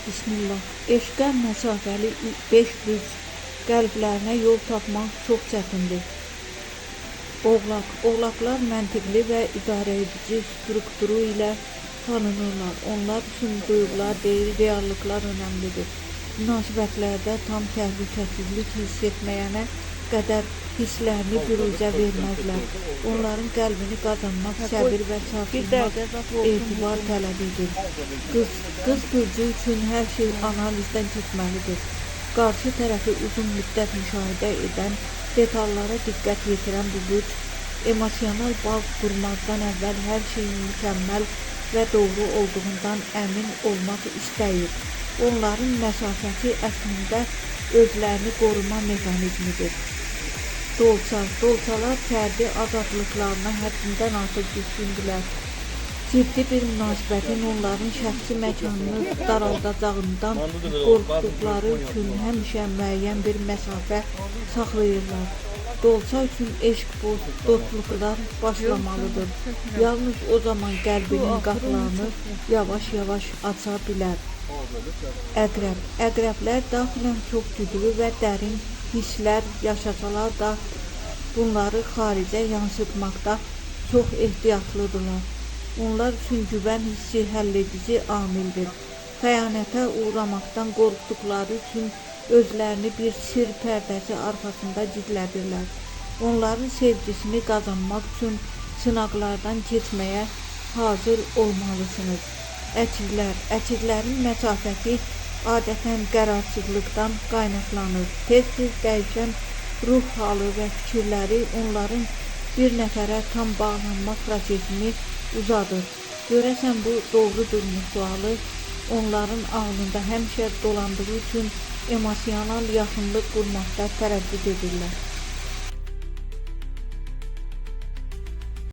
Bismillah. Eşqə məsafəli 5 bürc qəlblərinə yol tapmaq çox çətindir. Oğlaqlar məntiqli və idarəedici strukturu ilə tanınırlar. Onlar üçün duyğular deyil, reallıqlar önəmlidir. Münasibətlərdə tam təhlükəsizlik hiss etməyənə qədər hisslərini büruzə verməzlər. Onların qəlbini qazanmaq səbir və sakinlik etibar tələb edir. Qız bürcü üçün hər şey analizdən keçməlidir. Qarşı tərəfi uzun müddət müşahidə edən, detallara diqqət yetirən bu bürc, emosional bağ qurmazdan əvvəl hər şeyin mükəmməl və doğru olduğundan əmin olmaq istəyir. Onların məsafəsi əslində özlərini qoruma mexanizmidir. Dolçalar fərdi azadlıqlarına həddindən artıq düşkündürlər. Ciddi bir münasibətin onların şəxsi məkanını daraldacağından qorxduqları üçün həmişə müəyyən bir məsafə saxlayırlar. Dolça üçün eşq dostluqlar başlamalıdır. Yalnız o zaman qəlbinin qapılarını yavaş-yavaş aça bilər. Əqrəblər daxilən çox güclü və dərin hisslər yaşasalar da bunları xaricə yansıtmaqda çox ehtiyatlıdırlar. Onlar üçün güvən hissi həlledici amildir. Xəyanətə uğramaqdan qorxduqları üçün özlərini bir sir pərdəsi arxasında gizlədirlər. Onların sevgisini qazanmaq üçün sınaqlardan keçməyə hazır olmalısınız. Əkizlərin məsafəti adətən qərarsızlıqdan qaynaqlanır. Tez-tez dəyişən ruh halı və fikirləri onların bir nəfərə tam bağlanma prosesini uzadır. Görəsən bu doğrudurmu sualı onların ağlında həmişə dolandığı üçün emosional yaxınlıq qurmaqda tərəddüd edirlər.